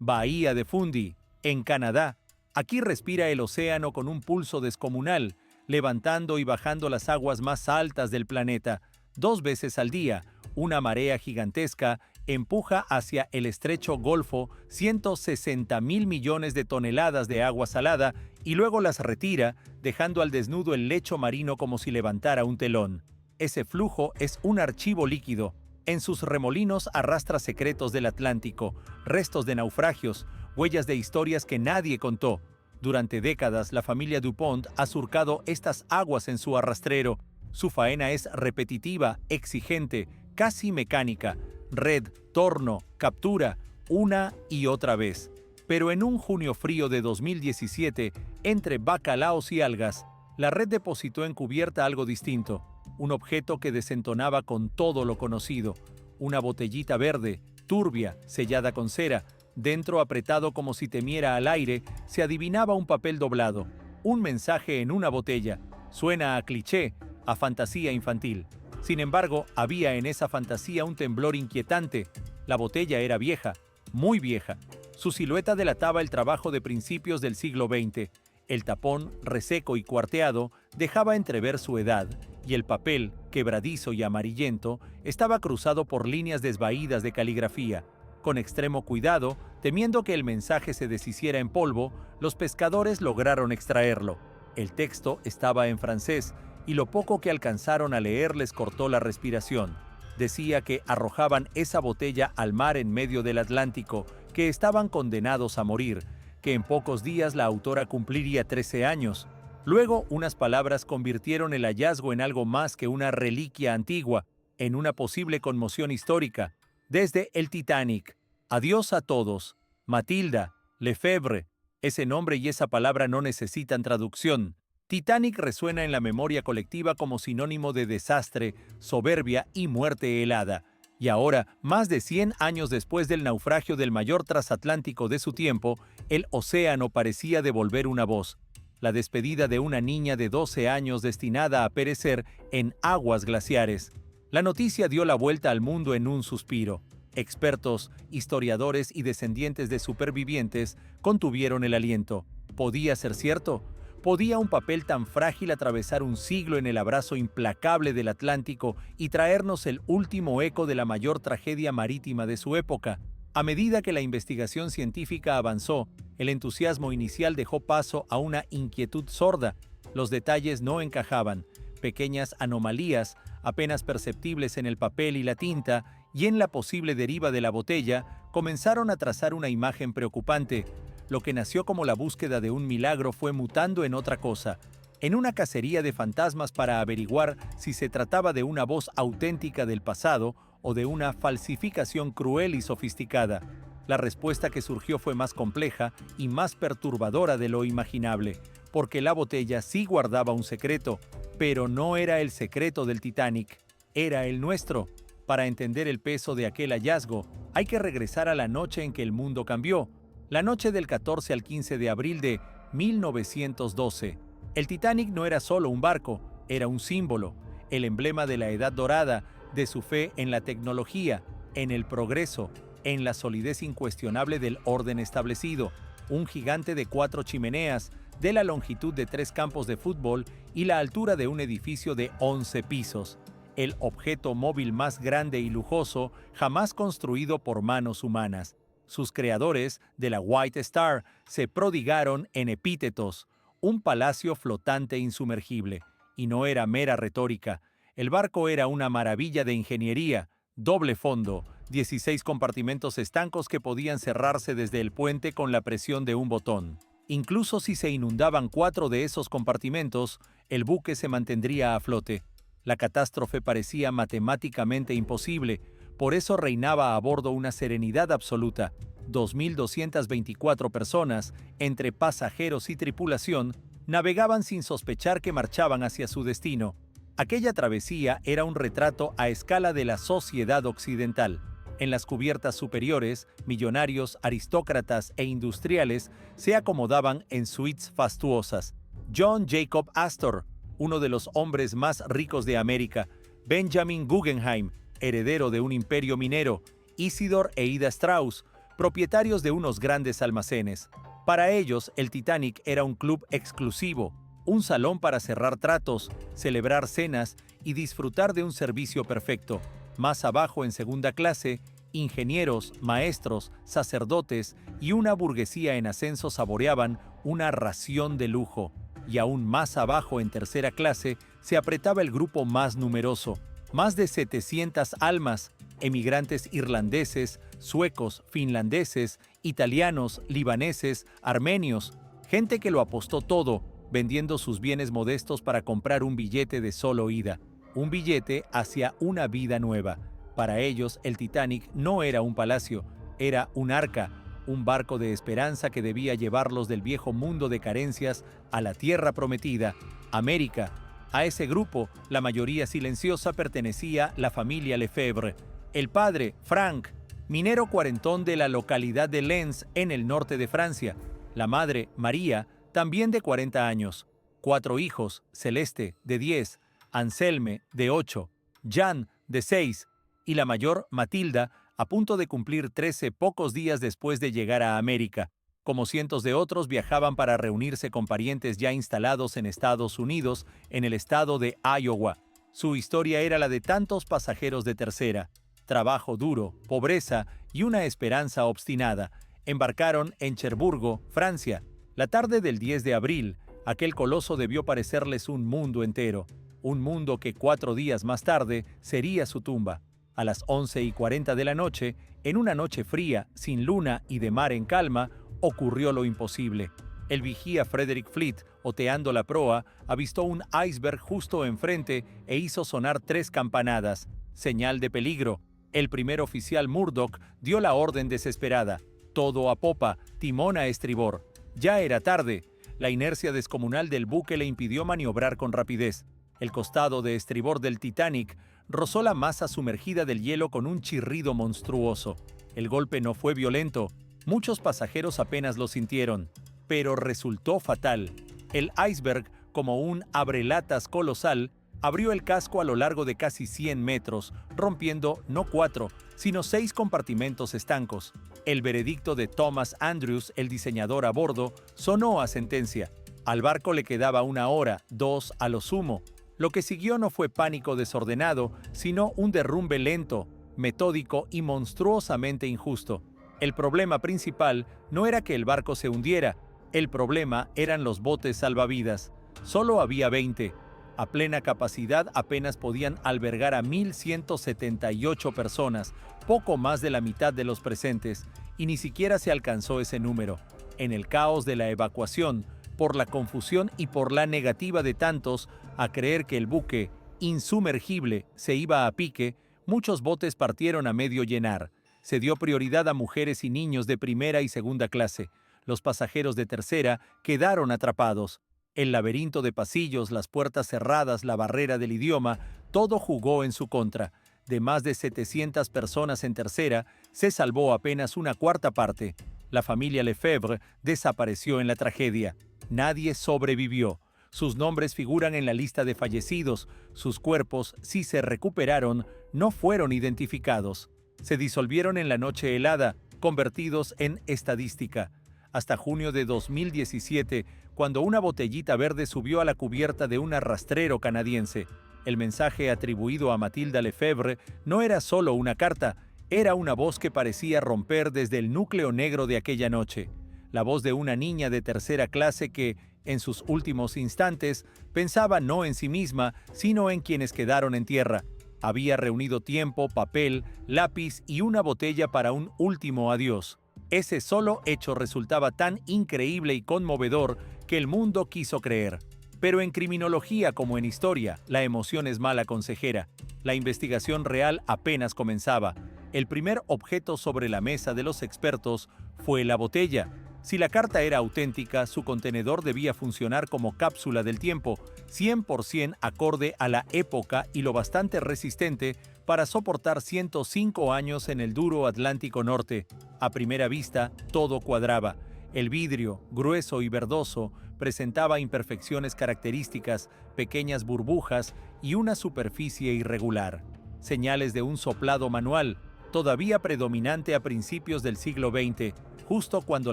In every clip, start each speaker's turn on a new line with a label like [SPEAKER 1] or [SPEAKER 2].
[SPEAKER 1] Bahía de Fundy, en Canadá. Aquí respira el océano con un pulso descomunal, levantando y bajando las aguas más altas del planeta. 2 veces al día, una marea gigantesca empuja hacia el estrecho Golfo 160.000 millones de toneladas de agua salada y luego las retira, dejando al desnudo el lecho marino como si levantara un telón. Ese flujo es un archivo líquido. En sus remolinos arrastra secretos del Atlántico, restos de naufragios, huellas de historias que nadie contó. Durante décadas, la familia DuPont ha surcado estas aguas en su arrastrero. Su faena es repetitiva, exigente, casi mecánica. Red, torno, captura, una y otra vez. Pero en un junio frío de 2017, entre bacalaos y algas, la red depositó en cubierta algo distinto. Un objeto que desentonaba con todo lo conocido. Una botellita verde, turbia, sellada con cera. Dentro, apretado como si temiera al aire, se adivinaba un papel doblado. Un mensaje en una botella. Suena a cliché, a fantasía infantil. Sin embargo, había en esa fantasía un temblor inquietante. La botella era vieja, muy vieja. Su silueta delataba el trabajo de principios del siglo XX. El tapón, reseco y cuarteado, dejaba entrever su edad, y el papel, quebradizo y amarillento, estaba cruzado por líneas desvaídas de caligrafía. Con extremo cuidado, temiendo que el mensaje se deshiciera en polvo, los pescadores lograron extraerlo. El texto estaba en francés, y lo poco que alcanzaron a leer les cortó la respiración. Decía que arrojaban esa botella al mar en medio del Atlántico, que estaban condenados a morir, que en pocos días la autora cumpliría 13 años. Luego, unas palabras convirtieron el hallazgo en algo más que una reliquia antigua, en una posible conmoción histórica. Desde el Titanic, adiós a todos, Matilda, Lefebvre, ese nombre y esa palabra no necesitan traducción. Titanic resuena en la memoria colectiva como sinónimo de desastre, soberbia y muerte helada. Y ahora, más de 100 años después del naufragio del mayor transatlántico de su tiempo, el océano parecía devolver una voz. La despedida de una niña de 12 años destinada a perecer en aguas glaciares. La noticia dio la vuelta al mundo en un suspiro. Expertos, historiadores y descendientes de supervivientes contuvieron el aliento. ¿Podía ser cierto? ¿Podía un papel tan frágil atravesar un siglo en el abrazo implacable del Atlántico y traernos el último eco de la mayor tragedia marítima de su época? A medida que la investigación científica avanzó, el entusiasmo inicial dejó paso a una inquietud sorda. Los detalles no encajaban. Pequeñas anomalías, apenas perceptibles en el papel y la tinta, y en la posible deriva de la botella, comenzaron a trazar una imagen preocupante. Lo que nació como la búsqueda de un milagro fue mutando en otra cosa, en una cacería de fantasmas para averiguar si se trataba de una voz auténtica del pasado o de una falsificación cruel y sofisticada. La respuesta que surgió fue más compleja y más perturbadora de lo imaginable, porque la botella sí guardaba un secreto, pero no era el secreto del Titanic, era el nuestro. Para entender el peso de aquel hallazgo, hay que regresar a la noche en que el mundo cambió, la noche del 14 al 15 de abril de 1912. El Titanic no era solo un barco, era un símbolo, el emblema de la Edad Dorada, de su fe en la tecnología, en el progreso, en la solidez incuestionable del orden establecido, un gigante de 4 chimeneas, de la longitud de 3 campos de fútbol y la altura de un edificio de 11 pisos, el objeto móvil más grande y lujoso jamás construido por manos humanas. Sus creadores, de la White Star, se prodigaron en epítetos, un palacio flotante insumergible, y no era mera retórica. El barco era una maravilla de ingeniería, doble fondo, 16 compartimentos estancos que podían cerrarse desde el puente con la presión de un botón. Incluso si se inundaban 4 de esos compartimentos, el buque se mantendría a flote. La catástrofe parecía matemáticamente imposible, por eso reinaba a bordo una serenidad absoluta. 2.224 personas, entre pasajeros y tripulación, navegaban sin sospechar que marchaban hacia su destino. Aquella travesía era un retrato a escala de la sociedad occidental. En las cubiertas superiores, millonarios, aristócratas e industriales se acomodaban en suites fastuosas. John Jacob Astor, uno de los hombres más ricos de América, Benjamin Guggenheim, heredero de un imperio minero, Isidor e Ida Strauss, propietarios de unos grandes almacenes. Para ellos, el Titanic era un club exclusivo, un salón para cerrar tratos, celebrar cenas y disfrutar de un servicio perfecto. Más abajo, en segunda clase, ingenieros, maestros, sacerdotes y una burguesía en ascenso saboreaban una ración de lujo. Y aún más abajo, en tercera clase, se apretaba el grupo más numeroso, más de 700 almas, emigrantes irlandeses, suecos, finlandeses, italianos, libaneses, armenios, gente que lo apostó todo, vendiendo sus bienes modestos para comprar un billete de solo ida, un billete hacia una vida nueva. Para ellos, el Titanic no era un palacio, era un arca, un barco de esperanza que debía llevarlos del viejo mundo de carencias a la tierra prometida, América. A ese grupo, la mayoría silenciosa, pertenecía la familia Lefebvre. El padre, Frank, minero cuarentón de la localidad de Lens, en el norte de Francia. La madre, María, también de 40 años. 4 hijos, Celeste, de 10, Anselme, de 8, Jean, de 6, y la mayor, Matilda, a punto de cumplir 13 pocos días después de llegar a América. Como cientos de otros, viajaban para reunirse con parientes ya instalados en Estados Unidos, en el estado de Iowa. Su historia era la de tantos pasajeros de tercera. Trabajo duro, pobreza y una esperanza obstinada. Embarcaron en Cherburgo, Francia. La tarde del 10 de abril, aquel coloso debió parecerles un mundo entero. Un mundo que 4 días más tarde sería su tumba. A las 11:40 de la noche, en una noche fría, sin luna y de mar en calma, ocurrió lo imposible. El vigía Frederick Fleet, oteando la proa, avistó un iceberg justo enfrente e hizo sonar 3 campanadas, señal de peligro. El primer oficial Murdoch dio la orden desesperada: todo a popa, timón a estribor. Ya era tarde. La inercia descomunal del buque le impidió maniobrar con rapidez. El costado de estribor del Titanic rozó la masa sumergida del hielo con un chirrido monstruoso. El golpe no fue violento. Muchos pasajeros apenas lo sintieron, pero resultó fatal. El iceberg, como un abrelatas colosal, abrió el casco a lo largo de casi 100 metros, rompiendo no 4, sino 6 compartimentos estancos. El veredicto de Thomas Andrews, el diseñador a bordo, sonó a sentencia. Al barco le quedaba 1 hora, 2 a lo sumo. Lo que siguió no fue pánico desordenado, sino un derrumbe lento, metódico y monstruosamente injusto. El problema principal no era que el barco se hundiera, el problema eran los botes salvavidas. Solo había 20. A plena capacidad apenas podían albergar a 1.178 personas, poco más de la mitad de los presentes, y ni siquiera se alcanzó ese número. En el caos de la evacuación, por la confusión y por la negativa de tantos a creer que el buque, insumergible, se iba a pique, muchos botes partieron a medio llenar. Se dio prioridad a mujeres y niños de primera y segunda clase. Los pasajeros de tercera quedaron atrapados. El laberinto de pasillos, las puertas cerradas, la barrera del idioma, todo jugó en su contra. De más de 700 personas en tercera, se salvó apenas 1/4 parte. La familia Lefebvre desapareció en la tragedia. Nadie sobrevivió. Sus nombres figuran en la lista de fallecidos. Sus cuerpos, si se recuperaron, no fueron identificados. Se disolvieron en la noche helada, convertidos en estadística. Hasta junio de 2017, cuando una botellita verde subió a la cubierta de un arrastrero canadiense. El mensaje atribuido a Matilda Lefebvre no era solo una carta, era una voz que parecía romper desde el núcleo negro de aquella noche. La voz de una niña de tercera clase que, en sus últimos instantes, pensaba no en sí misma, sino en quienes quedaron en tierra. Había reunido tiempo, papel, lápiz y una botella para un último adiós. Ese solo hecho resultaba tan increíble y conmovedor que el mundo quiso creer. Pero en criminología como en historia, la emoción es mala consejera. La investigación real apenas comenzaba. El primer objeto sobre la mesa de los expertos fue la botella. Si la carta era auténtica, su contenedor debía funcionar como cápsula del tiempo, 100% acorde a la época y lo bastante resistente para soportar 105 años en el duro Atlántico Norte. A primera vista, todo cuadraba. El vidrio, grueso y verdoso, presentaba imperfecciones características, pequeñas burbujas y una superficie irregular. Señales de un soplado manual. todavía predominante a principios del siglo XX, justo cuando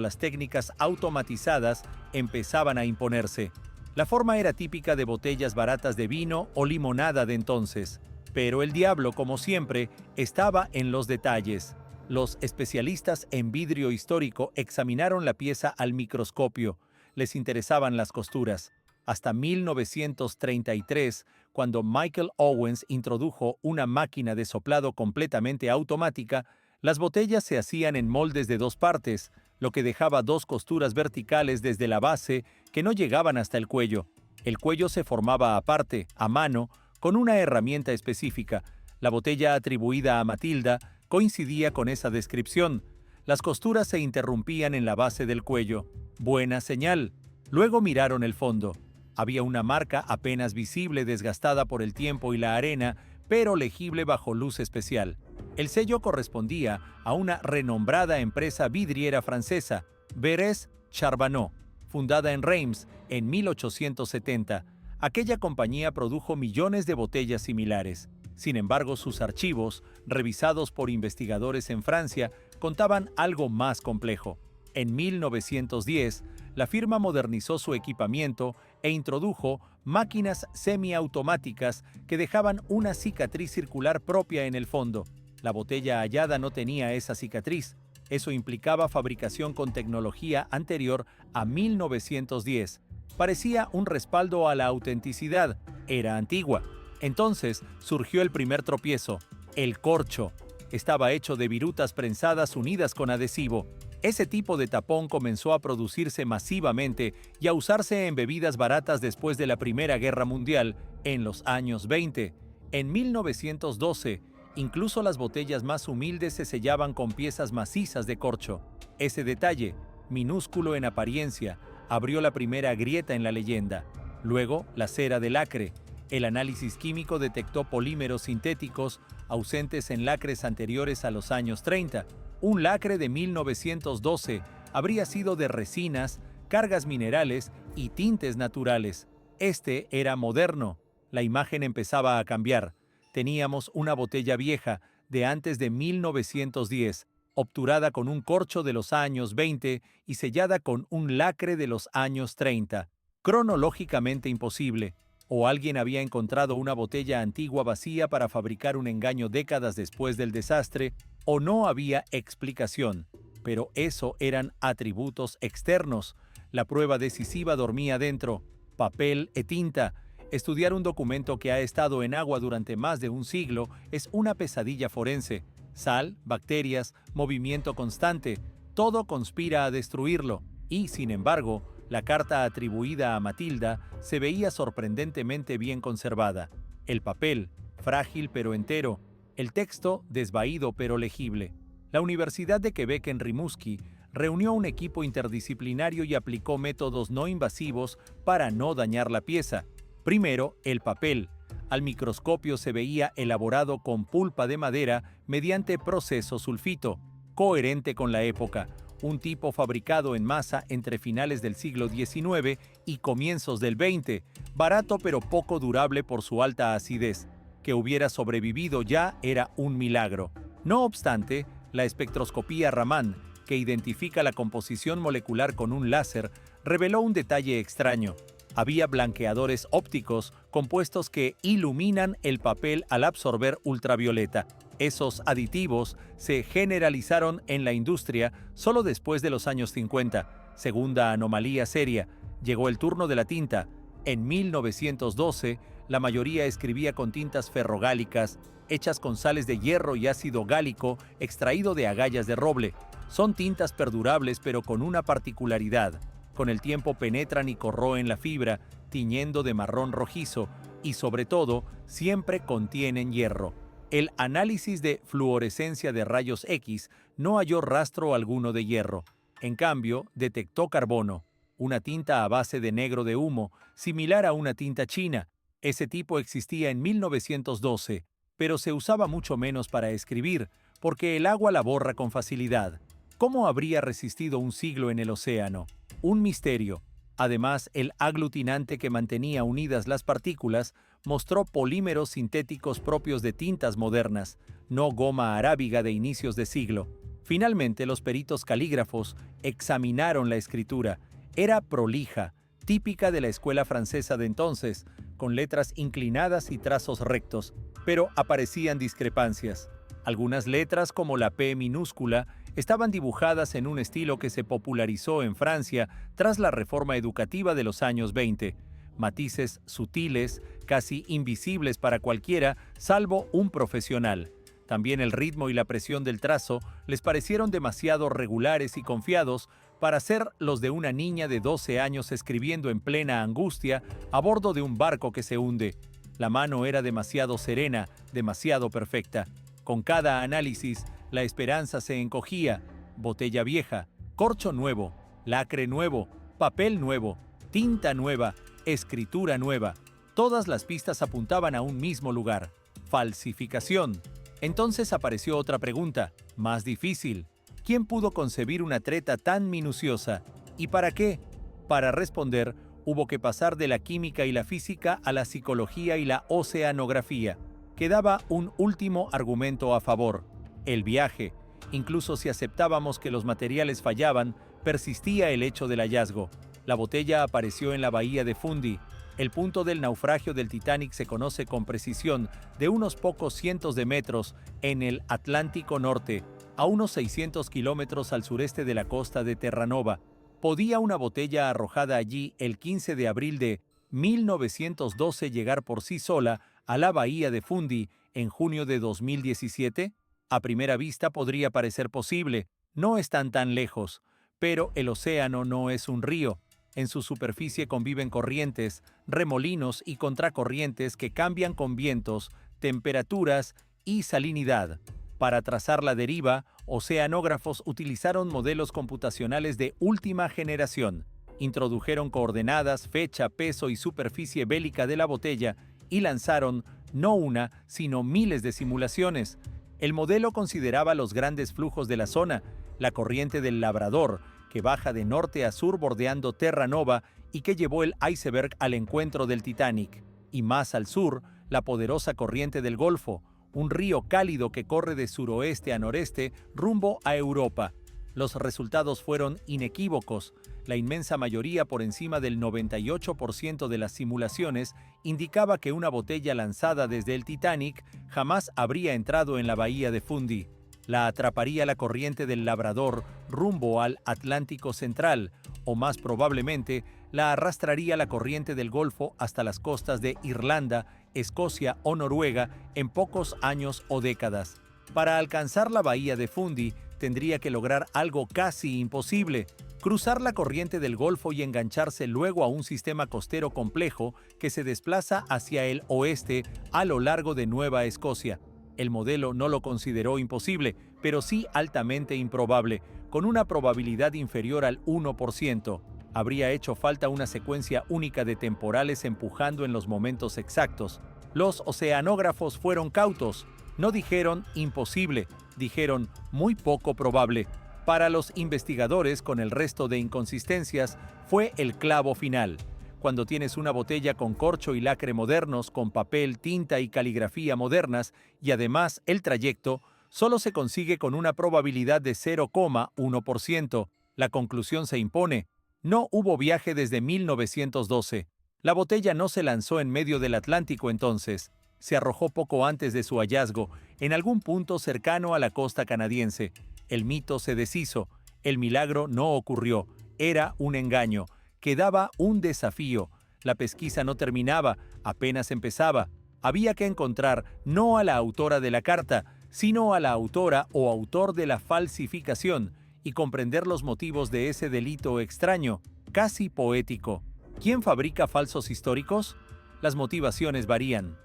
[SPEAKER 1] las técnicas automatizadas empezaban a imponerse. La forma era típica de botellas baratas de vino o limonada de entonces, pero el diablo, como siempre, estaba en los detalles. Los especialistas en vidrio histórico examinaron la pieza al microscopio. Les interesaban las costuras. Hasta 1933, cuando Michael Owens introdujo una máquina de soplado completamente automática, las botellas se hacían en moldes de dos partes, lo que dejaba dos costuras verticales desde la base que no llegaban hasta el cuello. El cuello se formaba aparte, a mano, con una herramienta específica. La botella atribuida a Matilda coincidía con esa descripción. Las costuras se interrumpían en la base del cuello. Buena señal. Luego miraron el fondo. Había una marca apenas visible, desgastada por el tiempo y la arena, pero legible bajo luz especial. El sello correspondía a una renombrada empresa vidriera francesa, Verres Charbonneau, fundada en Reims en 1870. Aquella compañía produjo millones de botellas similares. Sin embargo, sus archivos, revisados por investigadores en Francia, contaban algo más complejo. En 1910, la firma modernizó su equipamiento e introdujo máquinas semiautomáticas que dejaban una cicatriz circular propia en el fondo. La botella hallada no tenía esa cicatriz. Eso implicaba fabricación con tecnología anterior a 1910. Parecía un respaldo a la autenticidad. Era antigua. Entonces surgió el primer tropiezo, el corcho. Estaba hecho de virutas prensadas unidas con adhesivo. Ese tipo de tapón comenzó a producirse masivamente y a usarse en bebidas baratas después de la Primera Guerra Mundial, en los años 20. En 1912, incluso las botellas más humildes se sellaban con piezas macizas de corcho. Ese detalle, minúsculo en apariencia, abrió la primera grieta en la leyenda. Luego, la cera de lacre. El análisis químico detectó polímeros sintéticos ausentes en lacres anteriores a los años 30. Un lacre de 1912 habría sido de resinas, cargas minerales y tintes naturales. Este era moderno. La imagen empezaba a cambiar. Teníamos una botella vieja de antes de 1910, obturada con un corcho de los años 20 y sellada con un lacre de los años 30. Cronológicamente imposible. O alguien había encontrado una botella antigua vacía para fabricar un engaño décadas después del desastre, o no había explicación. Pero eso eran atributos externos. La prueba decisiva dormía dentro: papel e tinta. Estudiar un documento que ha estado en agua durante más de un siglo es una pesadilla forense. Sal, bacterias, movimiento constante, todo conspira a destruirlo. Y, sin embargo, la carta atribuida a Matilda se veía sorprendentemente bien conservada. El papel, frágil pero entero. El texto, desvaído pero legible. La Universidad de Quebec en Rimouski reunió un equipo interdisciplinario y aplicó métodos no invasivos para no dañar la pieza. Primero, el papel. Al microscopio se veía elaborado con pulpa de madera mediante proceso sulfito, coherente con la época. Un tipo fabricado en masa entre finales del siglo XIX y comienzos del XX, barato pero poco durable por su alta acidez. Que hubiera sobrevivido ya era un milagro. No obstante, la espectroscopía Raman, que identifica la composición molecular con un láser, reveló un detalle extraño. Había blanqueadores ópticos, compuestos que iluminan el papel al absorber ultravioleta. Esos aditivos se generalizaron en la industria solo después de los años 50. Segunda anomalía seria. Llegó el turno de la tinta. En 1912, la mayoría escribía con tintas ferrogálicas, hechas con sales de hierro y ácido gálico extraído de agallas de roble. Son tintas perdurables, pero con una particularidad. Con el tiempo penetran y corroen la fibra, tiñendo de marrón rojizo, y sobre todo, siempre contienen hierro. El análisis de fluorescencia de rayos X no halló rastro alguno de hierro. En cambio, detectó carbono, una tinta a base de negro de humo, similar a una tinta china. Ese tipo existía en 1912, pero se usaba mucho menos para escribir, porque el agua la borra con facilidad. ¿Cómo habría resistido un siglo en el océano? Un misterio. Además, el aglutinante que mantenía unidas las partículas mostró polímeros sintéticos propios de tintas modernas, no goma arábiga de inicios de siglo. Finalmente, los peritos calígrafos examinaron la escritura. Era prolija, típica de la escuela francesa de entonces, con letras inclinadas y trazos rectos, pero aparecían discrepancias. Algunas letras, como la P minúscula, estaban dibujadas en un estilo que se popularizó en Francia tras la reforma educativa de los años 20. Matices sutiles, casi invisibles para cualquiera, salvo un profesional. También el ritmo y la presión del trazo les parecieron demasiado regulares y confiados para ser los de una niña de 12 años escribiendo en plena angustia a bordo de un barco que se hunde. La mano era demasiado serena, demasiado perfecta. Con cada análisis, la esperanza se encogía. Botella vieja, corcho nuevo, lacre nuevo, papel nuevo, tinta nueva, escritura nueva. Todas las pistas apuntaban a un mismo lugar: falsificación. Entonces apareció otra pregunta, más difícil. ¿Quién pudo concebir una treta tan minuciosa? ¿Y para qué? Para responder, hubo que pasar de la química y la física a la psicología y la oceanografía. Quedaba un último argumento a favor: el viaje. Incluso si aceptábamos que los materiales fallaban, persistía el hecho del hallazgo. La botella apareció en la bahía de Fundy. El punto del naufragio del Titanic se conoce con precisión, de unos pocos cientos de metros en el Atlántico Norte, a unos 600 kilómetros al sureste de la costa de Terranova. ¿Podía una botella arrojada allí el 15 de abril de 1912 llegar por sí sola a la bahía de Fundy en junio de 2017? A primera vista podría parecer posible, no están tan lejos, pero el océano no es un río. En su superficie conviven corrientes, remolinos y contracorrientes que cambian con vientos, temperaturas y salinidad. Para trazar la deriva, oceanógrafos utilizaron modelos computacionales de última generación. Introdujeron coordenadas, fecha, peso y superficie bélica de la botella y lanzaron no una, sino miles de simulaciones. El modelo consideraba los grandes flujos de la zona, la corriente del Labrador, que baja de norte a sur bordeando Terranova y que llevó el iceberg al encuentro del Titanic, y más al sur, la poderosa corriente del Golfo, un río cálido que corre de suroeste a noreste rumbo a Europa. Los resultados fueron inequívocos. La inmensa mayoría, por encima del 98% de las simulaciones, indicaba que una botella lanzada desde el Titanic jamás habría entrado en la bahía de Fundy. La atraparía la corriente del Labrador rumbo al Atlántico Central, o más probablemente, la arrastraría la corriente del Golfo hasta las costas de Irlanda, Escocia o Noruega en pocos años o décadas. Para alcanzar la bahía de Fundy, tendría que lograr algo casi imposible: cruzar la corriente del Golfo y engancharse luego a un sistema costero complejo que se desplaza hacia el oeste a lo largo de Nueva Escocia. El modelo no lo consideró imposible, pero sí altamente improbable, con una probabilidad inferior al 1%. Habría hecho falta una secuencia única de temporales empujando en los momentos exactos. Los oceanógrafos fueron cautos. No dijeron imposible, dijeron muy poco probable. Para los investigadores, con el resto de inconsistencias, fue el clavo final. Cuando tienes una botella con corcho y lacre modernos, con papel, tinta y caligrafía modernas, y además el trayecto, solo se consigue con una probabilidad de 0,1%. La conclusión se impone: no hubo viaje desde 1912. La botella no se lanzó en medio del Atlántico entonces. Se arrojó poco antes de su hallazgo, en algún punto cercano a la costa canadiense. El mito se deshizo. El milagro no ocurrió. Era un engaño. Quedaba un desafío. La pesquisa no terminaba, apenas empezaba. Había que encontrar no a la autora de la carta, sino a la autora o autor de la falsificación, y comprender los motivos de ese delito extraño, casi poético. ¿Quién fabrica falsos históricos? Las motivaciones varían.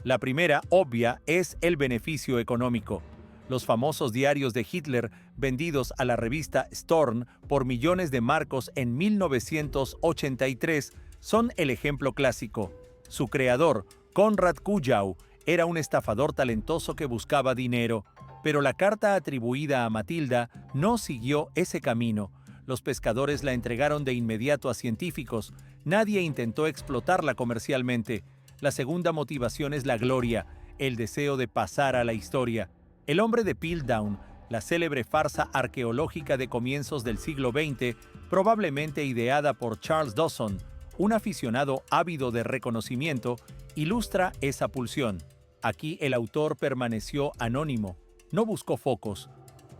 [SPEAKER 1] La primera, obvia, es el beneficio económico. Los famosos diarios de Hitler, vendidos a la revista Storm por millones de marcos en 1983, son el ejemplo clásico. Su creador, Konrad Kujau, era un estafador talentoso que buscaba dinero, pero la carta atribuida a Matilda no siguió ese camino. Los pescadores la entregaron de inmediato a científicos. Nadie intentó explotarla comercialmente. La segunda motivación es la gloria, el deseo de pasar a la historia. El hombre de Piltdown, la célebre farsa arqueológica de comienzos del siglo XX, probablemente ideada por Charles Dawson, un aficionado ávido de reconocimiento, ilustra esa pulsión. Aquí el autor permaneció anónimo, no buscó focos.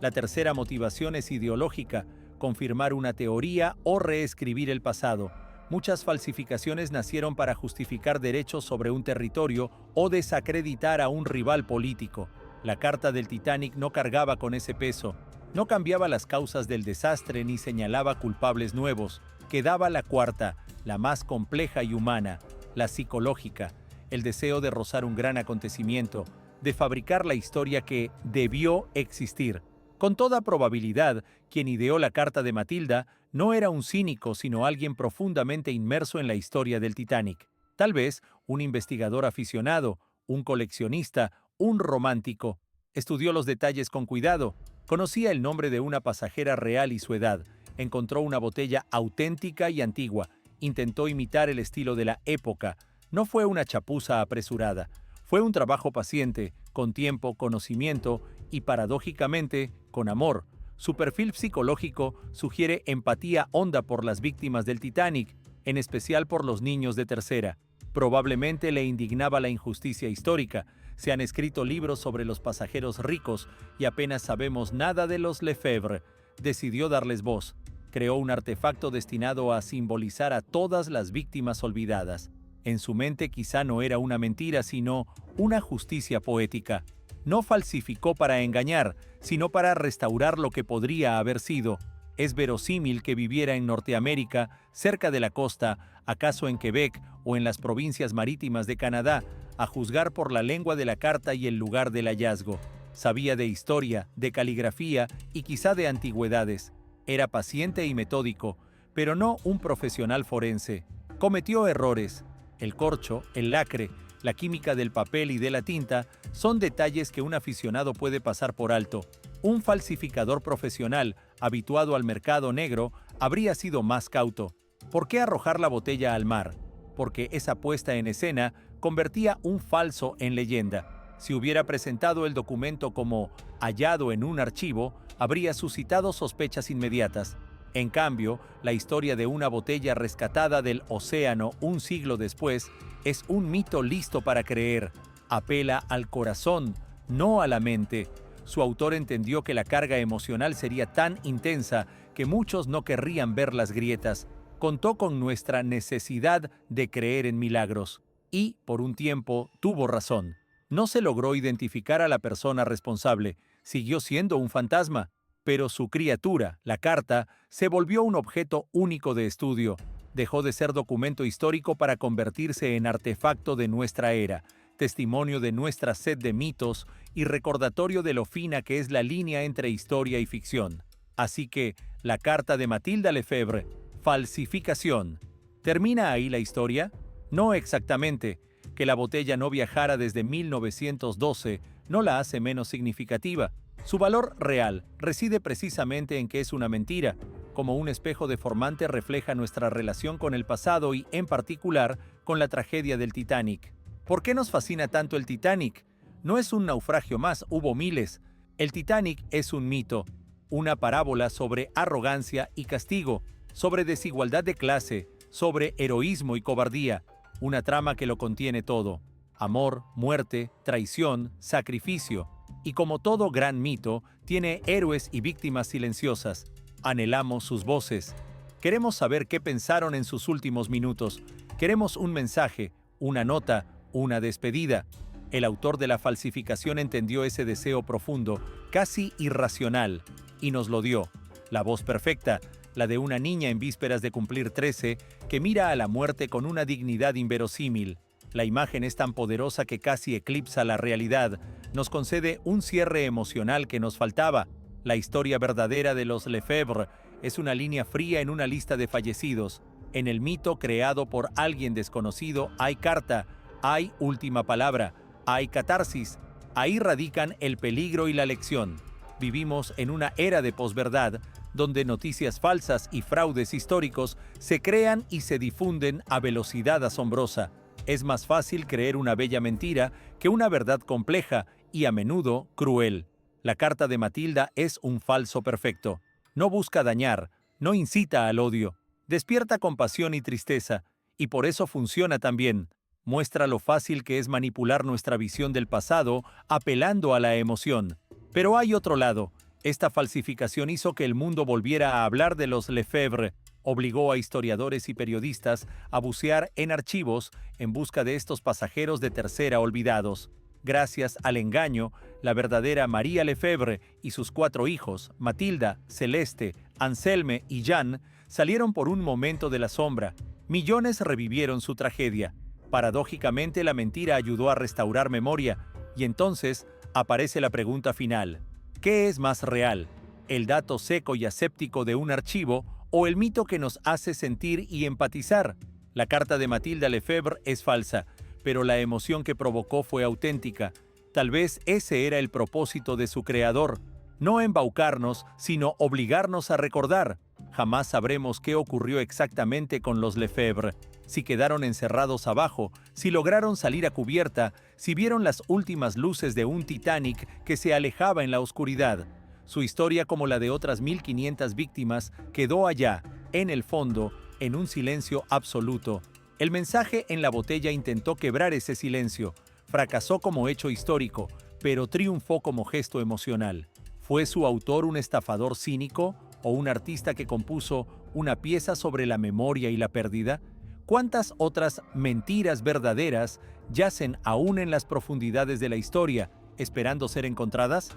[SPEAKER 1] La tercera motivación es ideológica, confirmar una teoría o reescribir el pasado. Muchas falsificaciones nacieron para justificar derechos sobre un territorio o desacreditar a un rival político. La carta del Titanic no cargaba con ese peso, no cambiaba las causas del desastre ni señalaba culpables nuevos. Quedaba la cuarta, la más compleja y humana, la psicológica, el deseo de rozar un gran acontecimiento, de fabricar la historia que debió existir. Con toda probabilidad, quien ideó la carta de Matilda no era un cínico, sino alguien profundamente inmerso en la historia del Titanic. Tal vez un investigador aficionado, un coleccionista, un romántico. Estudió los detalles con cuidado, conocía el nombre de una pasajera real y su edad, encontró una botella auténtica y antigua, intentó imitar el estilo de la época. No fue una chapuza apresurada, fue un trabajo paciente, con tiempo, conocimiento y, paradójicamente, con amor. Su perfil psicológico sugiere empatía honda por las víctimas del Titanic, en especial por los niños de tercera. Probablemente le indignaba la injusticia histórica. Se han escrito libros sobre los pasajeros ricos y apenas sabemos nada de los Lefebvre. Decidió darles voz. Creó un artefacto destinado a simbolizar a todas las víctimas olvidadas. En su mente quizá no era una mentira, sino una justicia poética. No falsificó para engañar, sino para restaurar lo que podría haber sido. Es verosímil que viviera en Norteamérica, cerca de la costa, acaso en Quebec o en las provincias marítimas de Canadá, a juzgar por la lengua de la carta y el lugar del hallazgo. Sabía de historia, de caligrafía y quizá de antigüedades. Era paciente y metódico, pero no un profesional forense. Cometió errores. El corcho, el lacre, la química del papel y de la tinta son detalles que un aficionado puede pasar por alto. Un falsificador profesional, habituado al mercado negro, habría sido más cauto. ¿Por qué arrojar la botella al mar? Porque esa puesta en escena convertía un falso en leyenda. Si hubiera presentado el documento como hallado en un archivo, habría suscitado sospechas inmediatas. En cambio, la historia de una botella rescatada del océano un siglo después es un mito listo para creer. Apela al corazón, no a la mente. Su autor entendió que la carga emocional sería tan intensa que muchos no querrían ver las grietas. Contó con nuestra necesidad de creer en milagros. Y, por un tiempo, tuvo razón. No se logró identificar a la persona responsable. Siguió siendo un fantasma. Pero su criatura, la carta, se volvió un objeto único de estudio. Dejó de ser documento histórico para convertirse en artefacto de nuestra era, testimonio de nuestra sed de mitos y recordatorio de lo fina que es la línea entre historia y ficción. Así que, la carta de Matilda Lefebvre, falsificación. ¿Termina ahí la historia? No exactamente. Que la botella no viajara desde 1912 no la hace menos significativa. Su valor real reside precisamente en que es una mentira. Como un espejo deformante refleja nuestra relación con el pasado y, en particular, con la tragedia del Titanic. ¿Por qué nos fascina tanto el Titanic? No es un naufragio más, hubo miles. El Titanic es un mito, una parábola sobre arrogancia y castigo, sobre desigualdad de clase, sobre heroísmo y cobardía, una trama que lo contiene todo. Amor, muerte, traición, sacrificio. Y como todo gran mito, tiene héroes y víctimas silenciosas. Anhelamos sus voces. Queremos saber qué pensaron en sus últimos minutos. Queremos un mensaje, una nota, una despedida. El autor de la falsificación entendió ese deseo profundo, casi irracional, y nos lo dio. La voz perfecta, la de una niña en vísperas de cumplir 13, que mira a la muerte con una dignidad inverosímil. La imagen es tan poderosa que casi eclipsa la realidad. Nos concede un cierre emocional que nos faltaba. La historia verdadera de los Lefebvre es una línea fría en una lista de fallecidos. En el mito creado por alguien desconocido hay carta, hay última palabra, hay catarsis. Ahí radican el peligro y la lección. Vivimos en una era de posverdad, donde noticias falsas y fraudes históricos se crean y se difunden a velocidad asombrosa. Es más fácil creer una bella mentira que una verdad compleja y a menudo cruel. La carta de Matilda es un falso perfecto. No busca dañar, no incita al odio, despierta compasión y tristeza, y por eso funciona tan bien. Muestra lo fácil que es manipular nuestra visión del pasado apelando a la emoción. Pero hay otro lado. Esta falsificación hizo que el mundo volviera a hablar de los Lefebvre, obligó a historiadores y periodistas a bucear en archivos en busca de estos pasajeros de tercera olvidados. Gracias al engaño, la verdadera María Lefebvre y sus 4 hijos, Matilda, Celeste, Anselme y Jean, salieron por un momento de la sombra. Millones revivieron su tragedia. Paradójicamente, la mentira ayudó a restaurar memoria, y entonces aparece la pregunta final. ¿Qué es más real? ¿El dato seco y aséptico de un archivo o el mito que nos hace sentir y empatizar? La carta de Matilda Lefebvre es falsa, pero la emoción que provocó fue auténtica. Tal vez ese era el propósito de su creador. No embaucarnos, sino obligarnos a recordar. Jamás sabremos qué ocurrió exactamente con los Lefebvre. Si quedaron encerrados abajo, si lograron salir a cubierta, si vieron las últimas luces de un Titanic que se alejaba en la oscuridad. Su historia, como la de otras 1500 víctimas, quedó allá, en el fondo, en un silencio absoluto. El mensaje en la botella intentó quebrar ese silencio. Fracasó como hecho histórico, pero triunfó como gesto emocional. ¿Fue su autor un estafador cínico o un artista que compuso una pieza sobre la memoria y la pérdida? ¿Cuántas otras mentiras verdaderas yacen aún en las profundidades de la historia, esperando ser encontradas?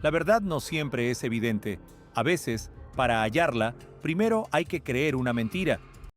[SPEAKER 1] La verdad no siempre es evidente. A veces, para hallarla, primero hay que creer una mentira,